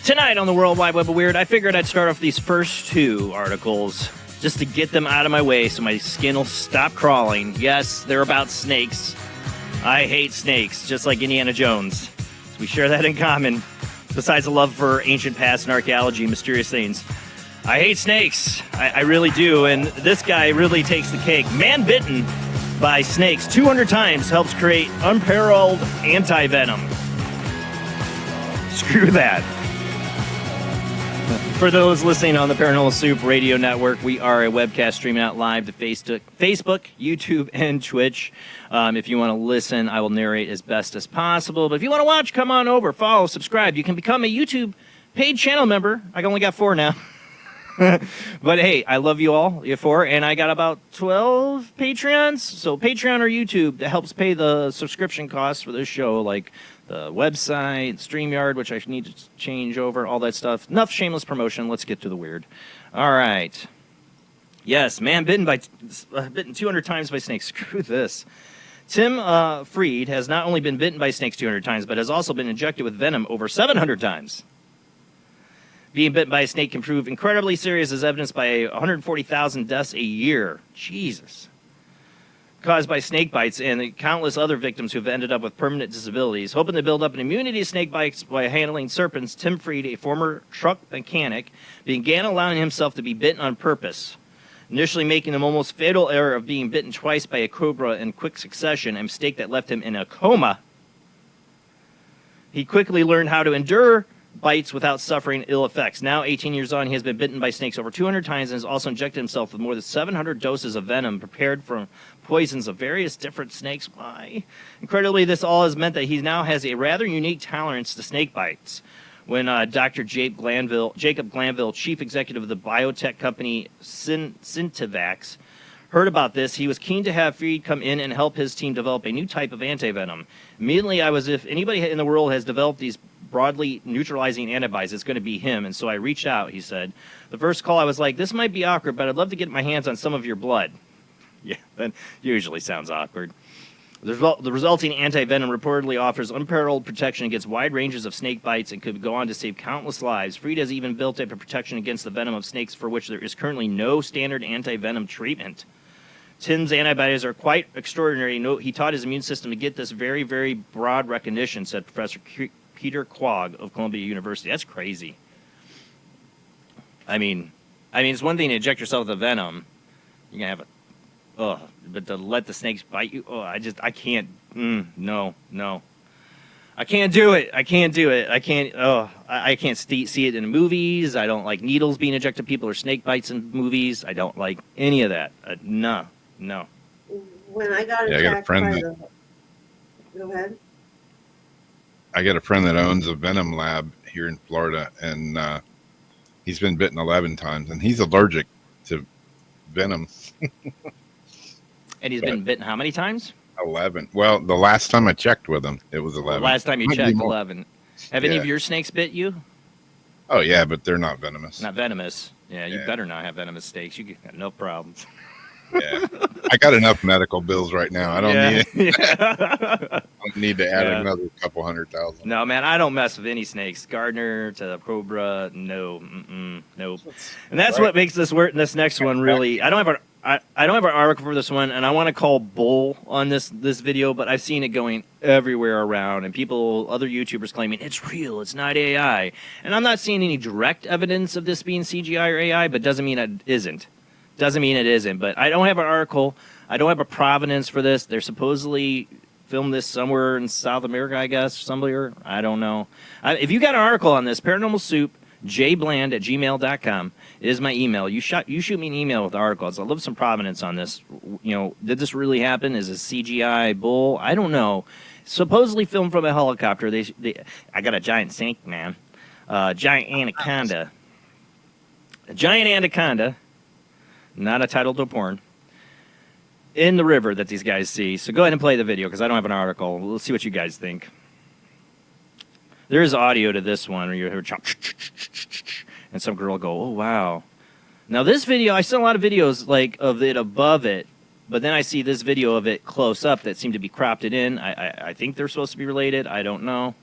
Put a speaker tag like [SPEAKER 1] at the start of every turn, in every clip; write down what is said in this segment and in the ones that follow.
[SPEAKER 1] Tonight on the World Wide Web of Weird, I figured I'd start off these first two articles just to get them out of my way so my skin will stop crawling. Yes, they're about snakes. I hate snakes, just like Indiana Jones. So we share that in common, besides a love for ancient past and archaeology and mysterious things. I hate snakes. I really do, and this guy really takes the cake. Man bitten by snakes 200 times helps create unparalleled anti-venom. Screw that. For those listening on the Paranormal Soup Radio Network, we are a webcast streaming out live to Facebook, YouTube, and Twitch. If you want to listen, I will narrate as best as possible. But if you want to watch, come on over, follow, subscribe. You can become a YouTube paid channel member. I only got 4 now. But hey, I love you all, you 4, and I got about 12 Patreons. So Patreon or YouTube, that helps pay the subscription costs for this show, like the website, StreamYard, which I need to change over, all that stuff. Enough shameless promotion. Let's get to the weird. All right. Yes, man bitten 200 times by snakes. Screw this. Tim Freed has not only been bitten by snakes 200 times, but has also been injected with venom over 700 times. Being bitten by a snake can prove incredibly serious, as evidenced by 140,000 deaths a year. Jesus. Caused by snake bites and the countless other victims who have ended up with permanent disabilities. Hoping to build up an immunity to snake bites by handling serpents, Tim Freed, a former truck mechanic, began allowing himself to be bitten on purpose, initially making the almost fatal error of being bitten twice by a cobra in quick succession, a mistake that left him in a coma. He quickly learned how to endure bites without suffering ill effects. Now, 18 years on, he has been bitten by snakes over 200 times and has also injected himself with more than 700 doses of venom prepared from poisons of various different snakes. Why? Incredibly, this all has meant that he now has a rather unique tolerance to snake bites. When Dr. Jacob Glanville, chief executive of the biotech company Syntivax, heard about this, he was keen to have Freed come in and help his team develop a new type of antivenom. Immediately, I was, if anybody in the world has developed these broadly neutralizing antibodies, it's going to be him. And so I reached out, he said. The first call, I was like, this might be awkward, but I'd love to get my hands on some of your blood. Yeah, that usually sounds awkward. The resulting anti-venom reportedly offers unparalleled protection against wide ranges of snake bites and could go on to save countless lives. Freed has even built up a protection against the venom of snakes for which there is currently no standard anti-venom treatment. Tim's antibodies are quite extraordinary. He taught his immune system to get this very, very broad recognition, said Professor Peter Quagg of Columbia University. That's crazy. I mean, it's one thing to inject yourself with a venom. You're going to have but to let the snakes bite you, I can't, no. I can't do it. I can't see it in movies. I don't like needles being injected people or snake bites in movies. I don't like any of that. No.
[SPEAKER 2] When I got attacked by the... Go ahead.
[SPEAKER 3] I got a friend that owns a venom lab here in Florida, and he's been bitten 11 times, and he's allergic to venom.
[SPEAKER 1] And he's been bitten how many times?
[SPEAKER 3] 11. Well, the last time I checked with him, it was 11.
[SPEAKER 1] The last time you checked, 11. Have any of your snakes bit you?
[SPEAKER 3] Oh, yeah, but they're not venomous.
[SPEAKER 1] Not venomous. Yeah, you better not have venomous snakes. You got no problems.
[SPEAKER 3] Yeah, I got enough medical bills right now. I don't need to add another couple 100,000.
[SPEAKER 1] No, man, I don't mess with any snakes. Gardener to cobra, nope. And that's what makes this next one really. I don't have an article for this one, and I want to call bull on this video, but I've seen it going everywhere around, and other YouTubers claiming it's real, it's not AI, and I'm not seeing any direct evidence of this being CGI or AI, but doesn't mean it isn't. Doesn't mean it isn't, but I don't have an article. I don't have a provenance for this. They're supposedly filmed this somewhere in South America, I guess, somewhere. I don't know. If you got an article on this, Paranormal Soup, jbland@gmail.com is my email. You shoot me an email with articles. I'd love some provenance on this. Did this really happen? Is it CGI bull? I don't know. Supposedly filmed from a helicopter. I got a giant snake, man. Giant Anaconda. A giant anaconda. Not a title to a porn. In the river that these guys see. So go ahead and play the video because I don't have an article. Let's see what you guys think. There is audio to this one where you hear chop, and some girl go, "Oh wow!" Now this video, I saw a lot of videos like of it above it, but then I see this video of it close up that seem to be cropped it in. I think they're supposed to be related. I don't know.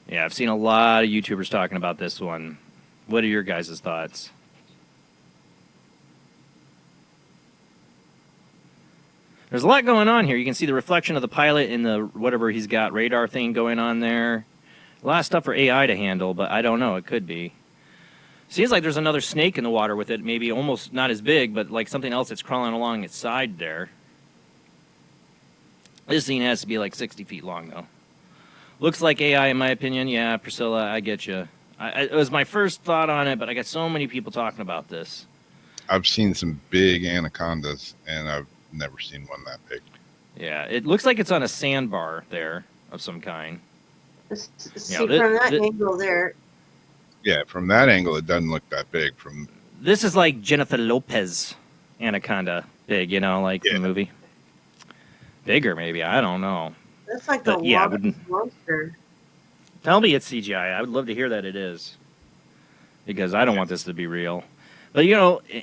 [SPEAKER 1] Yeah, I've seen a lot of YouTubers talking about this one. What are your guys' thoughts? There's a lot going on here. You can see the reflection of the pilot in the whatever he's got radar thing going on there. A lot of stuff for AI to handle, but I don't know. It could be. Seems like there's another snake in the water with it. Maybe almost not as big, but like something else that's crawling along its side there. This thing has to be like 60 feet long, though. Looks like AI, in my opinion. Yeah, Priscilla, I get you. It was my first thought on it, but I got so many people talking about this.
[SPEAKER 3] I've seen some big anacondas, and I've never seen one that big.
[SPEAKER 1] Yeah, it looks like it's on a sandbar there of some kind.
[SPEAKER 2] See, from that angle there.
[SPEAKER 3] Yeah, from that angle, it doesn't look that big.
[SPEAKER 1] This is like Jennifer Lopez anaconda big, like the movie. Bigger, maybe. I don't know.
[SPEAKER 2] That's like the monster.
[SPEAKER 1] Tell me it's CGI. I would love to hear that it is, because I don't want this to be real. But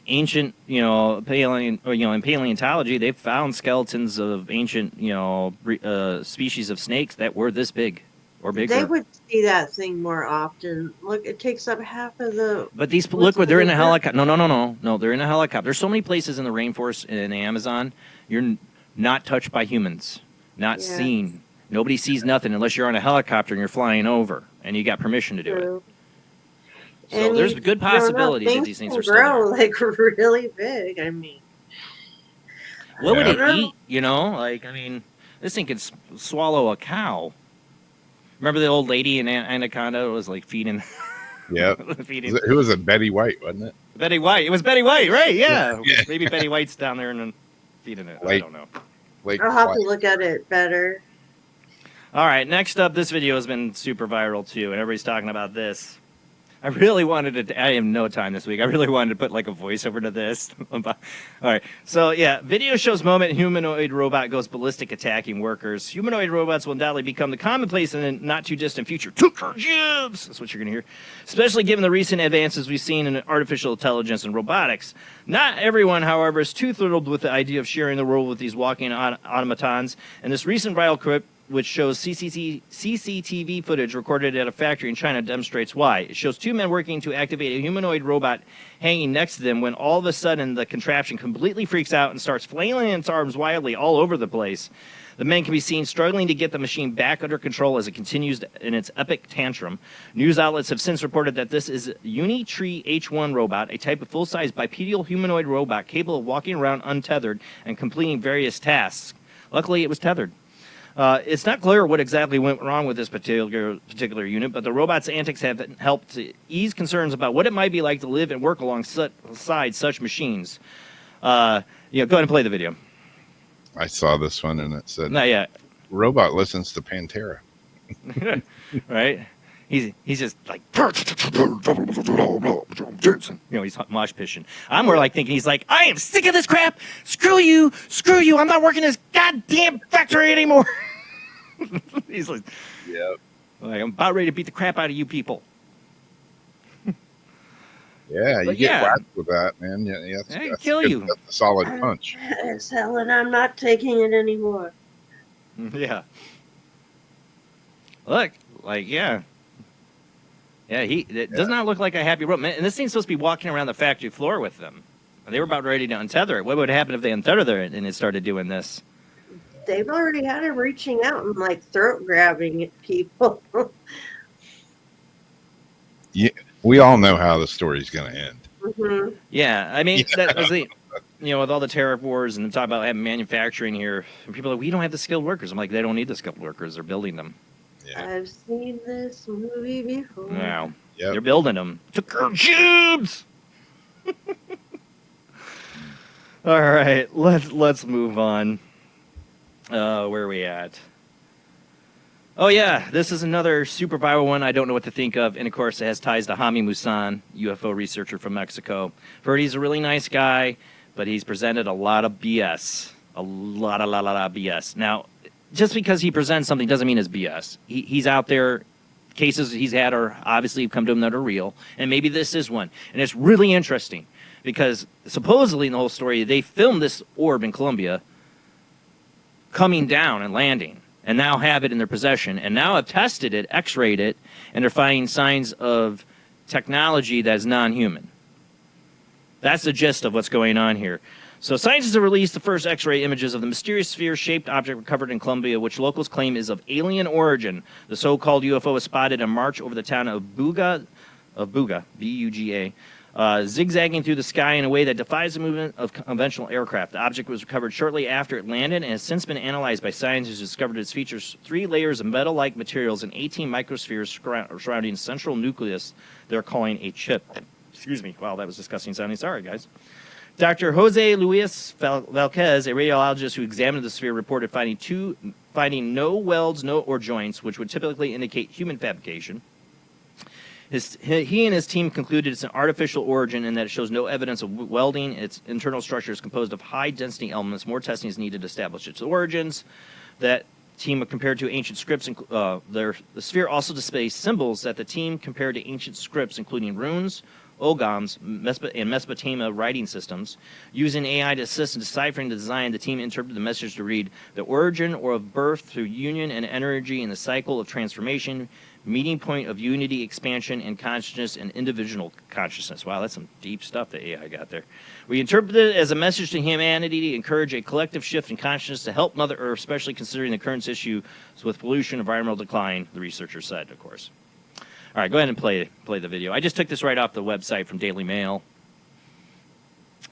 [SPEAKER 1] ancient, in paleontology, they've found skeletons of ancient, species of snakes that were this big or bigger.
[SPEAKER 2] They would see that thing more often. Look, it takes up half of the.
[SPEAKER 1] But they're in a helicopter. No, they're in a helicopter. There's so many places in the rainforest and in the Amazon. You're not touched by humans, not seen. Nobody sees nothing unless you're on a helicopter and you're flying over, and you got permission to do it. So there's a good possibility that these things are still
[SPEAKER 2] grow like really big. I mean,
[SPEAKER 1] what would it eat? This thing could swallow a cow. Remember the old lady in Anaconda was like feeding?
[SPEAKER 3] Yeah. Who was it? Betty White, wasn't it?
[SPEAKER 1] Betty White. It was Betty White, right? Yeah. Maybe Betty White's down there and feeding it. I don't know.
[SPEAKER 2] I'll have to look at it better.
[SPEAKER 1] All right. Next up, this video has been super viral too, and everybody's talking about this. I really wanted to. I have no time this week. I really wanted to put like a voiceover to this. All right. So yeah, video shows moment humanoid robot goes ballistic attacking workers. Humanoid robots will undoubtedly become the commonplace in the not too distant future. Took our jobs. That's what you're gonna hear. Especially given the recent advances we've seen in artificial intelligence and robotics. Not everyone, however, is too thrilled with the idea of sharing the world with these walking automatons. And this recent viral clip, which shows CCTV footage recorded at a factory in China, demonstrates why. It shows two men working to activate a humanoid robot hanging next to them when all of a sudden the contraption completely freaks out and starts flailing its arms wildly all over the place. The men can be seen struggling to get the machine back under control as it continues in its epic tantrum. News outlets have since reported that this is Unitree H1 robot, a type of full-size bipedal humanoid robot capable of walking around untethered and completing various tasks. Luckily, it was tethered. It's not clear what exactly went wrong with this particular unit, but the robot's antics have helped to ease concerns about what it might be like to live and work alongside such machines. Go ahead and play the video.
[SPEAKER 3] I saw this one, and it said,
[SPEAKER 1] "Not yet."
[SPEAKER 3] Robot listens to Pantera.
[SPEAKER 1] Right? He's just like, he's mosh pitching. I'm more like thinking he's like, I am sick of this crap. Screw you. I'm not working this goddamn factory anymore. He's like,
[SPEAKER 3] yep.
[SPEAKER 1] Like, I'm about ready to beat the crap out of you people.
[SPEAKER 3] Yeah, you get whacked with that, man. Yeah,
[SPEAKER 1] that's kill you.
[SPEAKER 3] That's a solid punch.
[SPEAKER 2] It's Helen. I'm not taking it anymore.
[SPEAKER 1] Yeah. Look, like, yeah. Yeah, it does not look like a happy robot. And this thing's supposed to be walking around the factory floor with them. And they were about ready to untether it. What would happen if they untethered it and it started doing this?
[SPEAKER 2] They've already had him reaching out and like throat grabbing at people.
[SPEAKER 3] Yeah, we all know how the story's going to end.
[SPEAKER 2] Mm-hmm.
[SPEAKER 1] Yeah, I mean, that was the, with all the tariff wars and talk about having manufacturing here, and people are like, we don't have the skilled workers. I'm like, they don't need the skilled workers. They're building them.
[SPEAKER 2] Yeah. I've seen this movie before.
[SPEAKER 1] Wow. Yep. They're building them. Took our jobs. All right, let's move on. Where are we at? Oh yeah, this is another super viral one. I don't know what to think of, and of course it has ties to Jaime Maussan, UFO researcher from Mexico. Heard he's a really nice guy, but he's presented a lot of BS. A lot of BS. Now, just because he presents something doesn't mean it's BS. He's out there. Cases he's had are obviously come to him that are real, and maybe this is one. And it's really interesting because supposedly in the whole story, they filmed this orb in Colombia coming down and landing. and now have it in their possession, and now have tested it, x-rayed it, and they're finding signs of technology that is non-human. That's the gist of what's going on here. So scientists have released the first X-ray images of the mysterious sphere-shaped object recovered in Colombia, which locals claim is of alien origin. The so-called UFO was spotted in March over the town of Buga, B-U-G-A, zigzagging through the sky in a way that defies the movement of conventional aircraft. The object was recovered shortly after it landed and has since been analyzed by scientists who discovered its features 3 layers of metal-like materials and 18 microspheres surrounding a central nucleus they're calling a chip. Excuse me. Wow, that was disgusting sounding. Sorry, guys. Dr. Jose Luis Valquez, a radiologist who examined the sphere, reported finding no welds or joints, which would typically indicate human fabrication. He and his team concluded it's an artificial origin and that it shows no evidence of welding. Its internal structure is composed of high-density elements. More testing is needed to establish its origins. That team compared to ancient scripts. The sphere also displays symbols that the team compared to ancient scripts, including runes, Ogams, and Mesopotamia writing systems. Using AI to assist in deciphering the design, the team interpreted the message to read, the origin or of birth through union and energy in the cycle of transformation, meeting point of unity, expansion, and consciousness and individual consciousness. Wow, that's some deep stuff that AI got there. We interpreted it as a message to humanity to encourage a collective shift in consciousness to help Mother Earth, especially considering the current issues with pollution, environmental decline, the researcher said, of course. All right, go ahead and play the video. I just took this right off the website from Daily Mail.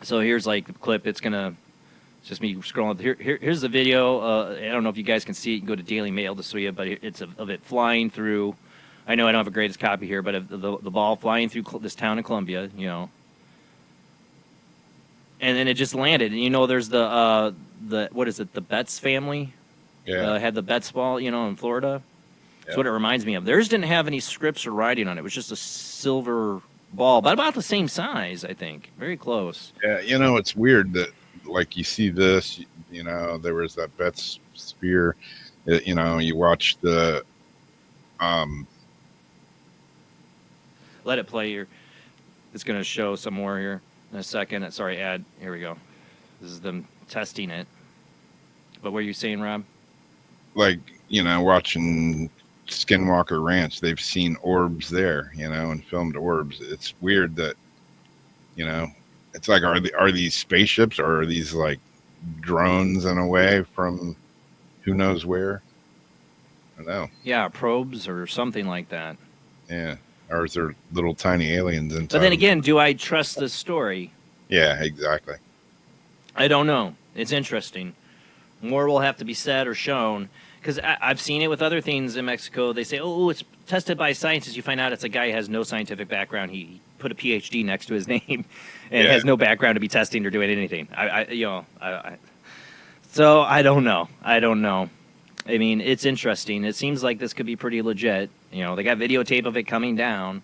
[SPEAKER 1] So here's like the clip. It's just me scrolling. Here's the video. I don't know if you guys can see it. You can go to Daily Mail to see it, but it's of it flying through. I know I don't have a greatest copy here, but of the ball flying through this town in Colombia, you know. And then it just landed. And there's the what is it? The Betts family.
[SPEAKER 3] Yeah.
[SPEAKER 1] Had the Betts ball, in Florida. That's
[SPEAKER 3] Yeah.
[SPEAKER 1] what it reminds me of. Theirs didn't have any scripts or writing on it. It was just a silver ball, but about the same size, I think. Very close.
[SPEAKER 3] Yeah, it's weird that, like, you see this, there was that Betts sphere, you watch the,
[SPEAKER 1] Let it play here. It's going to show some more here in a second. Sorry, ad. Here we go. This is them testing it. But what are you saying, Rob?
[SPEAKER 3] like, watching Skinwalker Ranch, they've seen orbs there, and filmed orbs. It's weird that, it's like, are these spaceships, or are these like drones in a way from who knows where? I don't know. Yeah,
[SPEAKER 1] probes or something like that.
[SPEAKER 3] Yeah. Or is there little tiny aliens inside?
[SPEAKER 1] But then again, do I trust this story?
[SPEAKER 3] Yeah, exactly.
[SPEAKER 1] I don't know. It's interesting. More will have to be said or shown. Because I've seen it with other things in Mexico. They say, oh, it's tested by scientists. You find out it's a guy who has no scientific background. He put a PhD next to his name and has no background to be testing or doing anything. So I don't know. I mean, it's interesting. It seems like this could be pretty legit. They got videotape of it coming down.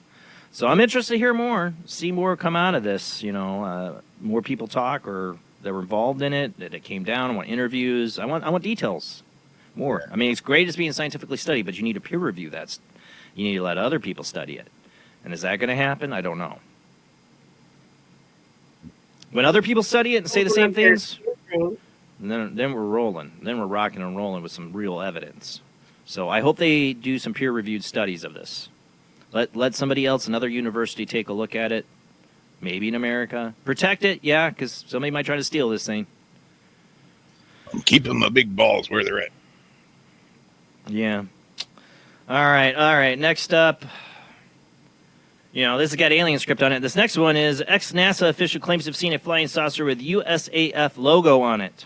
[SPEAKER 1] So I'm interested to hear more, see more come out of this. More people talk or that were involved in it, that it came down. I want interviews. I want details. More. I mean, it's great as being scientifically studied, but you need to peer review that. You need to let other people study it. And is that going to happen? I don't know. When other people study it and say the same things, then we're rolling. Then we're rocking and rolling with some real evidence. So I hope they do some peer-reviewed studies of this. Let somebody else, another university, take a look at it. Maybe in America. Protect it, yeah, because somebody might try to steal this thing.
[SPEAKER 3] I'm keeping my big balls where they're at.
[SPEAKER 1] Yeah. All right. Next up, this has got alien script on it. This next one is ex-NASA official claims to have seen a flying saucer with USAF logo on it.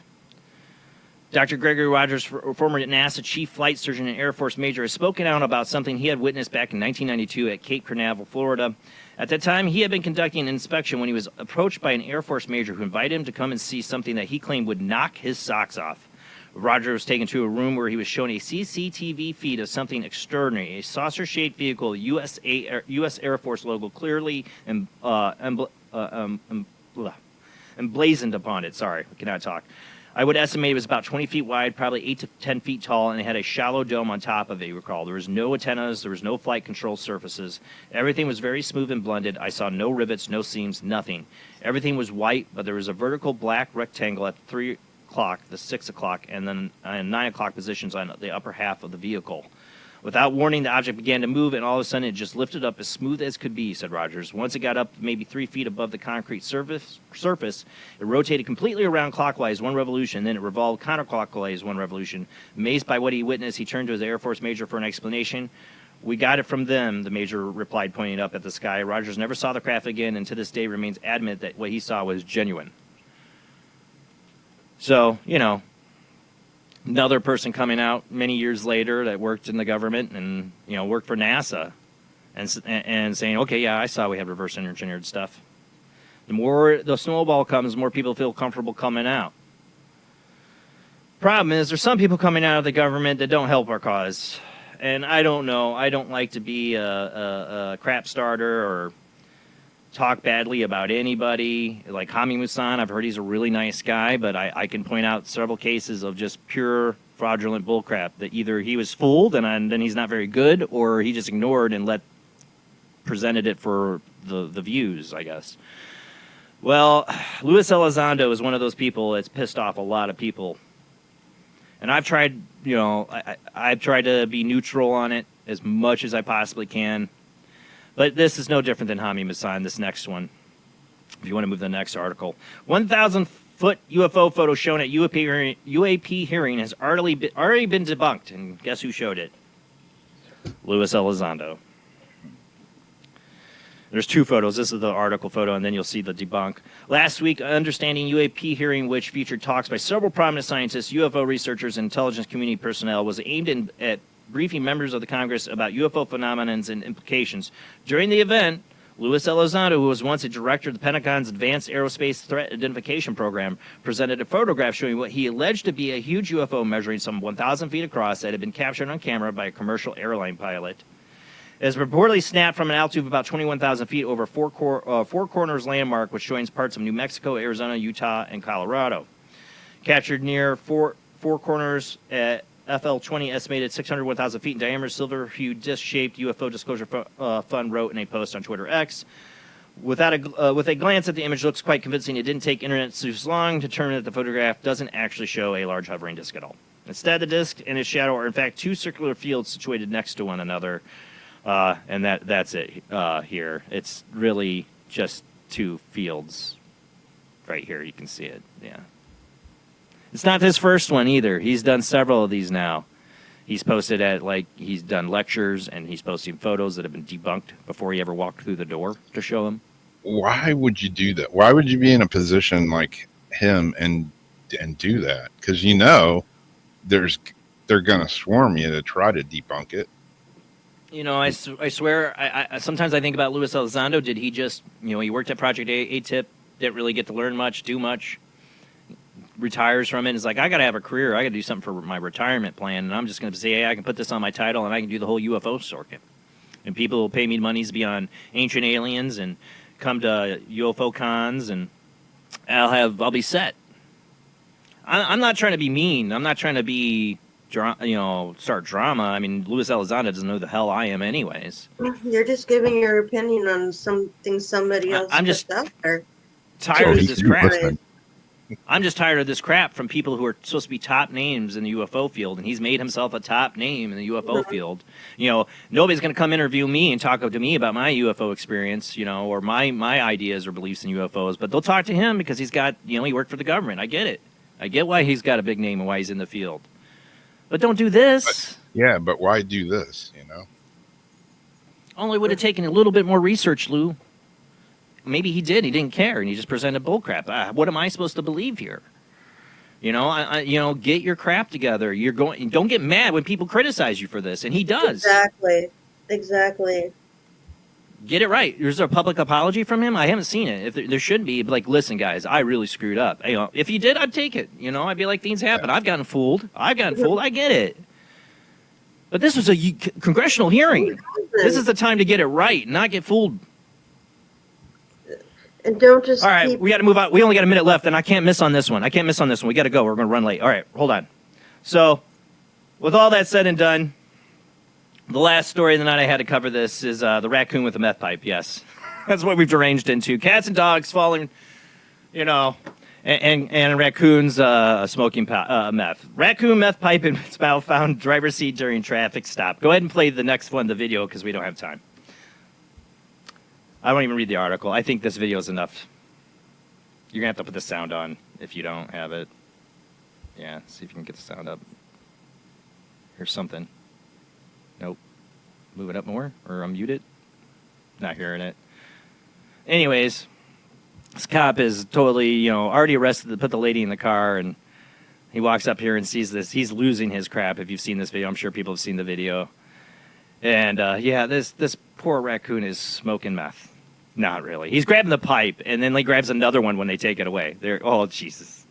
[SPEAKER 1] Dr. Gregory Rogers, former NASA chief flight surgeon and Air Force major, has spoken out about something he had witnessed back in 1992 at Cape Canaveral, Florida. At that time, he had been conducting an inspection when he was approached by an Air Force major who invited him to come and see something that he claimed would knock his socks off. Roger was taken to a room where he was shown a CCTV feed of something extraordinary, a saucer-shaped vehicle, U.S. Air Force logo clearly emblazoned upon it. Sorry, I cannot talk. I would estimate it was about 20 feet wide, probably 8 to 10 feet tall, and it had a shallow dome on top of it, you recall. There was no antennas. There was no flight control surfaces. Everything was very smooth and blended. I saw no rivets, no seams, nothing. Everything was white, but there was a vertical black rectangle at the o'clock, the 6 o'clock, and then 9 o'clock positions on the upper half of the vehicle. Without warning, the object began to move, and all of a sudden it just lifted up as smooth as could be, said Rogers. Once it got up maybe 3 feet above the concrete surface, it rotated completely around clockwise 1 revolution, then it revolved counterclockwise 1 revolution. Amazed by what he witnessed, he turned to his Air Force major for an explanation. We got it from them, the major replied, pointing up at the sky. Rogers never saw the craft again, and to this day remains adamant that what he saw was genuine. So, another person coming out many years later that worked in the government and worked for NASA, and saying, okay, yeah, I saw we had reverse engineered stuff. The more the snowball comes, the more people feel comfortable coming out. Problem is, there's some people coming out of the government that don't help our cause, and I don't know. I don't like to be a crap starter or talk badly about anybody. Like Hami Musan, I've heard he's a really nice guy, but I can point out several cases of just pure fraudulent bullcrap that either he was fooled and then he's not very good, or he just ignored and presented it for the views, I guess. Well, Luis Elizondo is one of those people that's pissed off a lot of people. And I've tried, I've tried to be neutral on it as much as I possibly can. But this is no different than Hami Musan, this next one. If you want to move to the next article. 1,000-foot UFO photo shown at UAP hearing has already been debunked. And guess who showed it? Luis Elizondo. There's 2 photos. This is the article photo, and then you'll see the debunk. Last week, Understanding UAP hearing, which featured talks by several prominent scientists, UFO researchers, and intelligence community personnel, was aimed at briefing members of the Congress about UFO phenomena and implications. During the event, Luis Elizondo, who was once a director of the Pentagon's Advanced Aerospace Threat Identification Program, presented a photograph showing what he alleged to be a huge UFO measuring some 1,000 feet across that had been captured on camera by a commercial airline pilot. It was reportedly snapped from an altitude of about 21,000 feet over Four Corners landmark, which joins parts of New Mexico, Arizona, Utah, and Colorado. Captured near Four Corners at FL-20, estimated 601,000 feet in diameter, silver-hued disc-shaped UFO Disclosure Fund wrote in a post on Twitter X. With a glance at the image, looks quite convincing. It didn't take internet search long to determine that the photograph doesn't actually show a large hovering disk at all. Instead, the disk and its shadow are in fact 2 circular fields situated next to one another. And that's it here. It's really just 2 fields right here. You can see it. Yeah. It's not his first one either. He's done several of these now. He's posted he's done lectures, and he's posting photos that have been debunked before he ever walked through the door to show them.
[SPEAKER 3] Why would you do that? Why would you be in a position like him and do that? Because they're going to swarm you to try to debunk it.
[SPEAKER 1] I swear, I sometimes I think about Luis Elizondo. Did he just, he worked at Project A-Tip, didn't really get to learn much, do much, retires from it, and is like, I got to have a career. I got to do something for my retirement plan, and I'm just going to say, hey, I can put this on my title, and I can do the whole UFO circuit. And people will pay me money to be on Ancient Aliens and come to UFO cons, and I'll be set. I'm not trying to be mean. I'm not trying to be... start drama. I mean, Luis Elizondo doesn't know who the hell I am anyways.
[SPEAKER 2] You're just giving your opinion on something somebody else
[SPEAKER 1] I'm just
[SPEAKER 2] out there.
[SPEAKER 1] tired of this crap. I'm just tired of this crap from people who are supposed to be top names in the UFO field, and he's made himself a top name in the UFO field. Nobody's going to come interview me and talk to me about my UFO experience, or my ideas or beliefs in UFOs, but they'll talk to him because he's got, he worked for the government. I get it. I get why he's got a big name and why he's in the field. But don't do this.
[SPEAKER 3] But why do this,
[SPEAKER 1] Only would have taken a little bit more research, Lou. Maybe he did. He didn't care, and he just presented bullcrap. What am I supposed to believe here? Get your crap together. Don't get mad when people criticize you for this, and he does.
[SPEAKER 2] Exactly.
[SPEAKER 1] Get it right. Is there a public apology from him? I haven't seen it. If there should be, like, listen, guys, I really screwed up. If he did, I'd take it. I'd be like, things happen. I've gotten fooled. I get it. But this was a congressional hearing. This is the time to get it right, not get fooled.
[SPEAKER 2] And don't just.
[SPEAKER 1] All right, we got to move on. We only got a minute left, and I can't miss on this one. We got to go. We're going to run late. All right, hold on. So, with all that said and done, the last story of the night I had to cover this is the raccoon with the meth pipe. Yes, that's what we've deranged into. Cats and dogs falling, And Raccoon's smoking meth. Raccoon meth pipe in its mouth found driver's seat during traffic stop. Go ahead and play the next one, the video, because we don't have time. I won't even read the article. I think this video is enough. You're going to have to put the sound on if you don't have it. Yeah, see if you can get the sound up. Here's something. Nope. Move it up more, or unmute it. Not hearing it. Anyways, this cop is totally, already arrested, put the lady in the car, and he walks up here and sees this. He's losing his crap. If you've seen this video, I'm sure people have seen the video. And, this poor raccoon is smoking meth. Not really. He's grabbing the pipe, and then he grabs another one when they take it away. Oh, Jesus.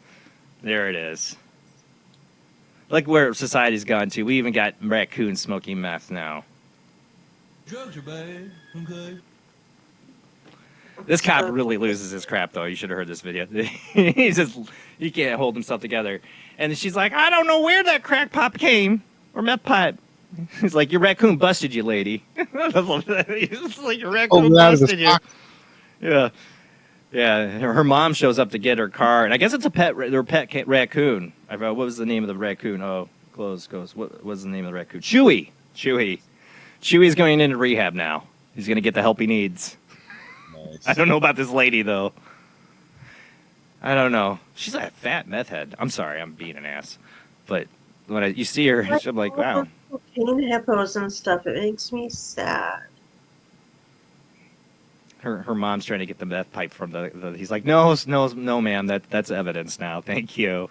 [SPEAKER 1] There it is. Like where society's gone to. We even got raccoons smoking meth now.
[SPEAKER 4] Drugs are bad, okay?
[SPEAKER 1] This cop really loses his crap, though. You should have heard this video. He can't hold himself together. And she's like, I don't know where that crack pop came, or meth pipe. He's like, your raccoon busted you, lady. It's like, your raccoon busted you. Yeah. Yeah, her mom shows up to get her car, and I guess it's their pet raccoon. I forgot, what was the name of the raccoon? Oh, close goes. What was the name of the raccoon? Chewy. Chewy's going into rehab now. He's going to get the help he needs. Nice. I don't know about this lady, though. I don't know. She's like a fat meth head. I'm sorry, I'm being an ass. But when you see her, I'm like, wow.
[SPEAKER 2] Cocaine hippos and stuff, it makes me sad.
[SPEAKER 1] Her mom's trying to get the meth pipe from the he's like, no, ma'am, that's evidence now. Thank you.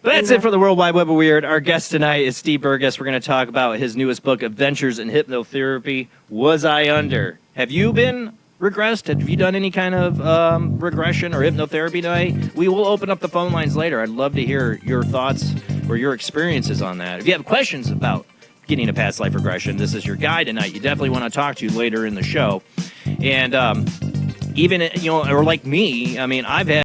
[SPEAKER 1] That's it for the World Wide Web of Weird. Our guest tonight is Steve Burgess. We're going to talk about his newest book, Adventures in Hypnotherapy. Was I Under? Have you been regressed? Have you done any kind of regression or hypnotherapy tonight? We will open up the phone lines later. I'd love to hear your thoughts or your experiences on that. If you have questions about getting a past life regression, this is your guy tonight. You definitely want to talk to later in the show. And even, or like me, I mean, I've had